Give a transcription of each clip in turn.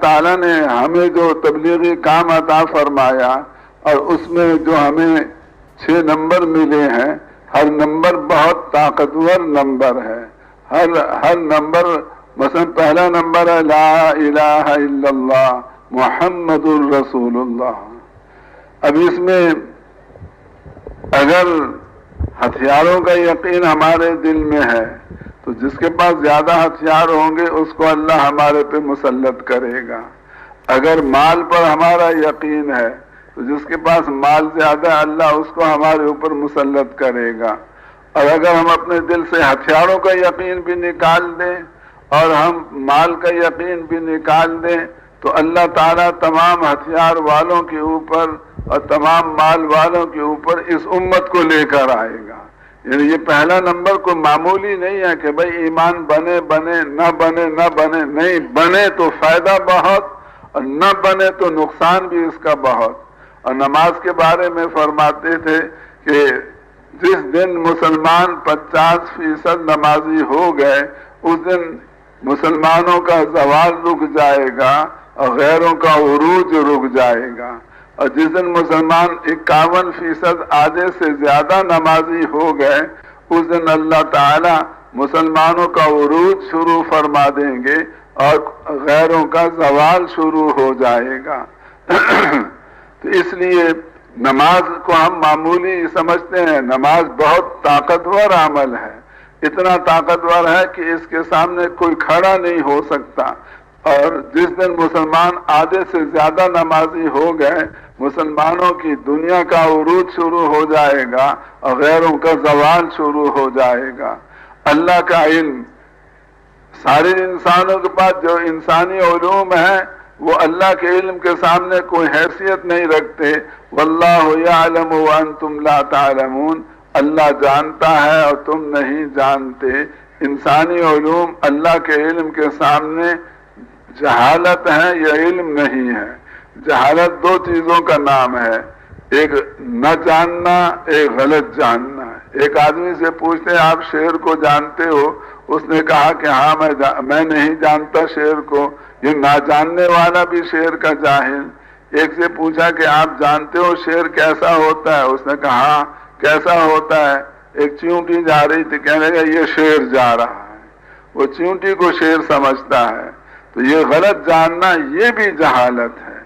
تعالیٰ نے ہمیں جو تبلیغی کام عطا فرمایا اور اس میں جو ہمیں 6 نمبر ملے ہیں، ہر نمبر بہت طاقتور نمبر ہے. ہر نمبر، مثلا پہلا نمبر ہے لا الہ الا اللہ محمد الرسول اللہ. اب اس میں اگر ہتھیاروں کا یقین ہمارے دل میں ہے تو جس کے پاس زیادہ ہتھیار ہوں گے اس کو اللہ ہمارے پہ مسلط کرے گا. اگر مال پر ہمارا یقین ہے تو جس کے پاس مال زیادہ ہے اللہ اس کو ہمارے اوپر مسلط کرے گا. اور اگر ہم اپنے دل سے ہتھیاروں کا یقین بھی نکال دیں اور ہم مال کا یقین بھی نکال دیں تو اللہ تعالیٰ تمام ہتھیار والوں کے اوپر اور تمام مال والوں کے اوپر اس امت کو لے کر آئے گا. یعنی یہ پہلا نمبر کوئی معمولی نہیں ہے کہ بھئی ایمان بنے نہ بنے، نہیں، بنے تو فائدہ بہت اور نہ بنے تو نقصان بھی اس کا بہت. اور نماز کے بارے میں فرماتے تھے کہ جس دن مسلمان 50% نمازی ہو گئے اس دن مسلمانوں کا زوال رک جائے گا اور غیروں کا عروج رک جائے گا. اور جس دن مسلمان 51% آدھے سے زیادہ نمازی ہو گئے اس دن اللہ تعالی مسلمانوں کا عروج شروع فرما دیں گے اور غیروں کا زوال شروع ہو جائے گا. تو اس لیے نماز کو ہم معمولی سمجھتے ہیں، نماز بہت طاقتور عمل ہے. اتنا طاقتور ہے کہ اس کے سامنے کوئی کھڑا نہیں ہو سکتا. اور جس دن مسلمان آدھے سے زیادہ نمازی ہو گئے مسلمانوں کی دنیا کا عروج شروع ہو جائے گا اور غیروں کا زوال شروع ہو جائے گا. اللہ کا علم، سارے انسانوں کے پاس جو انسانی علوم ہیں وہ اللہ کے علم کے سامنے کوئی حیثیت نہیں رکھتے. واللہ یعلم وانتم لا تعلمون، اللہ جانتا ہے اور تم نہیں جانتے. انسانی علوم اللہ کے علم کے سامنے جہالت ہے یا علم نہیں ہے. جہالت 2 چیزوں کا نام ہے، ایک نہ جاننا، ایک غلط جاننا. ایک آدمی سے پوچھتے ہیں آپ شعر کو جانتے ہو؟ اس نے کہا کہ ہاں میں نہیں جانتا شعر کو. یہ نہ جاننے والا بھی شعر کا جاہل. ایک سے پوچھا کہ آپ جانتے ہو شعر کیسا ہوتا ہے؟ اس نے کہا ہاں کیسا ہوتا ہے؟ ایک چیونٹی جا رہی تھی، کہنے لگا یہ شعر جا رہا ہے. وہ چیونٹی کو شعر سمجھتا ہے. تو یہ غلط جاننا یہ بھی جہالت ہے.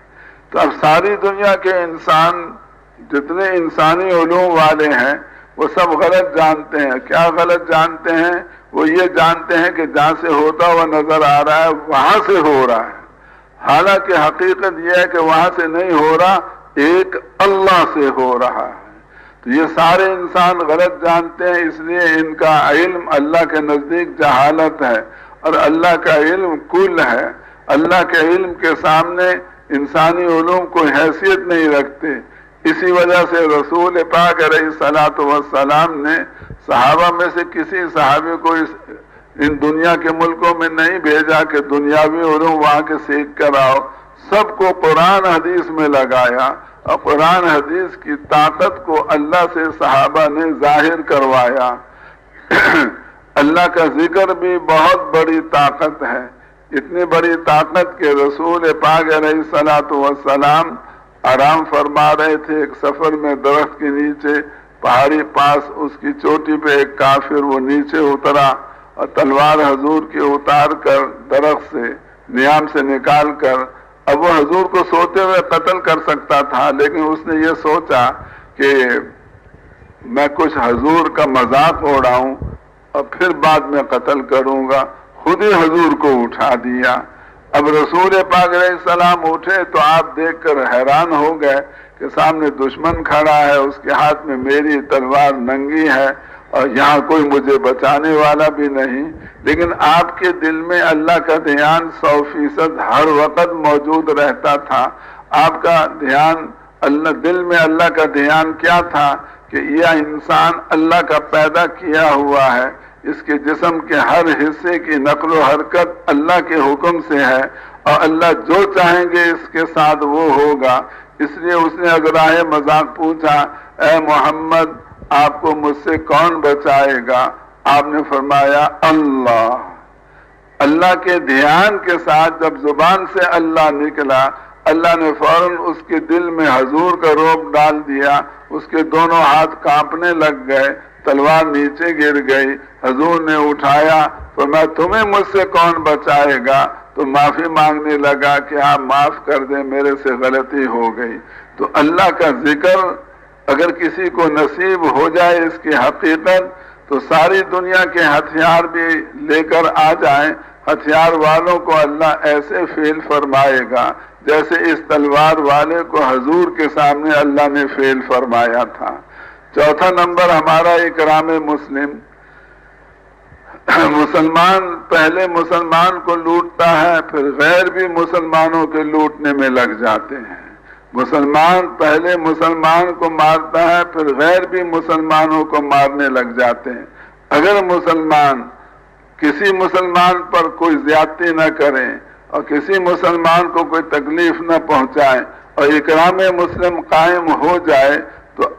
تو اب ساری دنیا کے انسان جتنے انسانی علوم والے ہیں وہ سب غلط جانتے ہیں. کیا غلط جانتے ہیں؟ وہ یہ جانتے ہیں کہ جہاں سے ہوتا ہوا نظر آ رہا ہے وہاں سے ہو رہا ہے، حالانکہ حقیقت یہ ہے کہ وہاں سے نہیں ہو رہا، ایک اللہ سے ہو رہا ہے. تو یہ سارے انسان غلط جانتے ہیں، اس لیے ان کا علم اللہ کے نزدیک جہالت ہے اور اللہ کا علم کل ہے. اللہ کے علم کے سامنے انسانی علوم کوئی حیثیت نہیں رکھتے. اسی وجہ سے رسول پاک علیہ الصلوۃ والسلام نے صحابہ میں سے کسی صحابی کو ان دنیا کے ملکوں میں نہیں بھیجا کہ دنیاوی علوم وہاں کے سیکھ کر آؤ. سب کو قرآن حدیث میں لگایا اور قرآن حدیث کی طاقت کو اللہ سے صحابہ نے ظاہر کروایا. اللہ کا ذکر بھی بہت بڑی طاقت ہے، اتنی بڑی طاقت کہ رسول پاک علیہ الصلوۃ والسلام آرام فرما رہے تھے ایک سفر میں درخت کے نیچے، پہاڑی پاس اس کی چوٹی پہ ایک کافر وہ نیچے اترا اور تلوار حضور کی اتار کر درخت سے نیام سے نکال کر، اب وہ حضور کو سوتے ہوئے قتل کر سکتا تھا لیکن اس نے یہ سوچا کہ میں کچھ حضور کا مذاق اڑاؤں اور پھر بعد میں قتل کروں گا. خود ہی حضور کو اٹھا دیا. اب رسول پاک علیہ السلام اٹھے تو آپ دیکھ کر حیران ہو گئے کہ سامنے دشمن کھڑا ہے، اس کے ہاتھ میں میری تلوار ننگی ہے اور یہاں کوئی مجھے بچانے والا بھی نہیں. لیکن آپ کے دل میں اللہ کا دھیان 100% ہر وقت موجود رہتا تھا. آپ کا دھیان دل میں اللہ کا دھیان کیا تھا کہ یہ انسان اللہ کا پیدا کیا ہوا ہے، اس کے جسم کے ہر حصے کی نقل و حرکت اللہ کے حکم سے ہے اور اللہ جو چاہیں گے اس کے ساتھ وہ ہوگا. اس لیے اس نے اگراہ مذاق پوچھا اے محمد آپ کو مجھ سے کون بچائے گا؟ آپ نے فرمایا اللہ. اللہ کے دھیان کے ساتھ جب زبان سے اللہ نکلا، اللہ نے فوراً اس کے دل میں حضور کا رعب ڈال دیا، اس کے دونوں ہاتھ کانپنے لگ گئے، تلوار نیچے گر گئی، حضور نے اٹھایا، فرمایا تمہیں مجھ سے کون بچائے گا؟ تو معافی مانگنے لگا کہ آپ معاف کر دیں، میرے سے غلطی ہو گئی۔ تو اللہ کا ذکر اگر کسی کو نصیب ہو جائے اس کی حقیقت، تو ساری دنیا کے ہتھیار بھی لے کر آ جائیں، ہتھیار والوں کو اللہ ایسے فیل فرمائے گا جیسے اس تلوار والے کو حضور کے سامنے اللہ نے فیل فرمایا تھا۔ چوتھا نمبر ہمارا اکرام مسلم۔ مسلمان پہلے مسلمان کو لوٹتا ہے، پھر غیر بھی مسلمانوں کے لوٹنے میں لگ جاتے ہیں۔ مسلمان پہلے مسلمان کو مارتا ہے، پھر غیر بھی مسلمانوں کو مارنے لگ جاتے ہیں۔ اگر مسلمان کسی مسلمان پر کوئی زیادتی نہ کریں اور کسی مسلمان کو کوئی تکلیف نہ پہنچائے اور اکرام مسلم قائم ہو جائے تو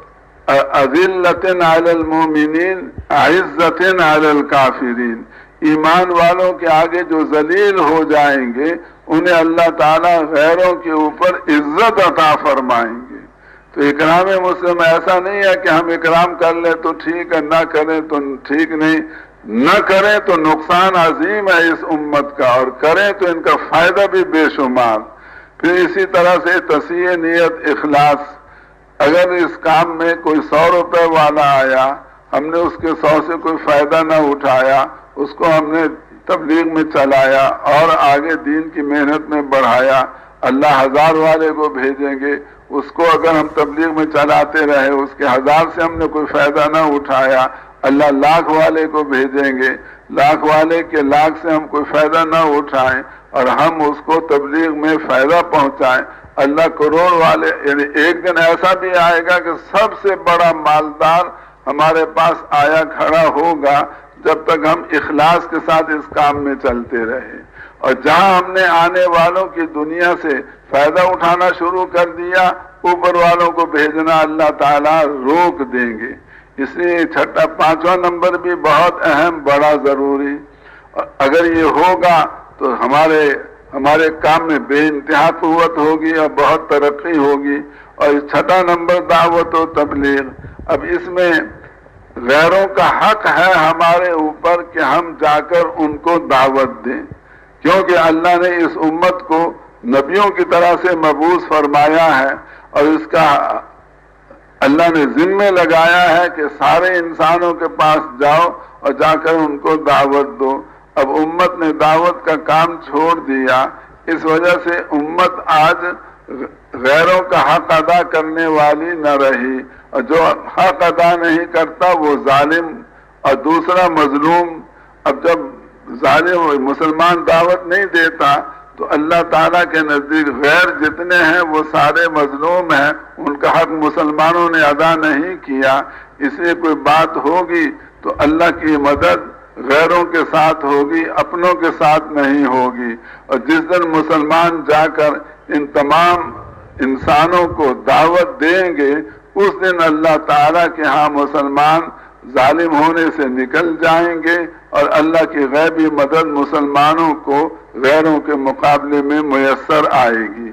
اذلۃ علی المؤمنین عزۃ علی الکافرین، ایمان والوں کے آگے جو ذلیل ہو جائیں گے انہیں اللہ تعالیٰ غیروں کے اوپر عزت عطا فرمائیں گے۔ تو اکرام مسلم ایسا نہیں ہے کہ ہم اکرام کر لیں تو ٹھیک ہے، نہ کریں تو ٹھیک نہیں، نہ کریں تو نقصان عظیم ہے اس امت کا، اور کریں تو ان کا فائدہ بھی بے شمار۔ پھر اسی طرح سے تصحیح نیت، اخلاص۔ اگر اس کام میں کوئی 100 روپے والا آیا، ہم نے اس کے 100 سے کوئی فائدہ نہ اٹھایا، اس کو ہم نے تبلیغ میں چلایا اور آگے دین کی محنت میں بڑھایا، اللہ 1000 والے کو بھیجیں گے، اس کو اگر ہم تبلیغ میں چلاتے رہے، اس کے 1000 سے ہم نے کوئی فائدہ نہ اٹھایا، اللہ 1,00,000 والے کو بھیجیں گے، 1,00,000 والے کے 1,00,000 سے ہم کوئی فائدہ نہ اٹھائیں اور ہم اس کو تبلیغ میں فائدہ پہنچائیں، اللہ کروڑ والے، یعنی ایک دن ایسا بھی آئے گا کہ سب سے بڑا مالدار ہمارے پاس آیا کھڑا ہوگا جب تک ہم اخلاص کے ساتھ اس کام میں چلتے رہے۔ اور جہاں ہم نے آنے والوں کی دنیا سے فائدہ اٹھانا شروع کر دیا، اوپر والوں کو بھیجنا اللہ تعالیٰ روک دیں گے۔ اس لیے چھٹا 5واں نمبر بھی بہت اہم، بڑا ضروری۔ اگر یہ ہوگا تو ہمارے کام میں بے انتہا قوت ہوگی اور بہت ترقی ہوگی۔ اور چھٹا نمبر دعوت و تبلیغ۔ اب اس میں غیروں کا حق ہے ہمارے اوپر کہ ہم جا کر ان کو دعوت دیں، کیونکہ اللہ نے اس امت کو نبیوں کی طرح سے مبعوث فرمایا ہے اور اس کا اللہ نے ذمہ لگایا ہے کہ سارے انسانوں کے پاس جاؤ اور جا کر ان کو دعوت دو۔ اب امت نے دعوت کا کام چھوڑ دیا، اس وجہ سے امت آج غیروں کا حق ادا کرنے والی نہ رہی، اور جو حق ادا نہیں کرتا وہ ظالم اور دوسرا مظلوم۔ اب جب ظالم مسلمان دعوت نہیں دیتا تو اللہ تعالیٰ کے نزدیک غیر جتنے ہیں وہ سارے مظلوم ہیں، ان کا حق مسلمانوں نے ادا نہیں کیا، اس لیے کوئی بات ہوگی تو اللہ کی مدد غیروں کے ساتھ ہوگی، اپنوں کے ساتھ نہیں ہوگی۔ اور جس دن مسلمان جا کر ان تمام انسانوں کو دعوت دیں گے، اس دن اللہ تعالیٰ کے ہاں مسلمان ظالم ہونے سے نکل جائیں گے اور اللہ کی غیبی مدد مسلمانوں کو غیروں کے مقابلے میں میسر آئے گی۔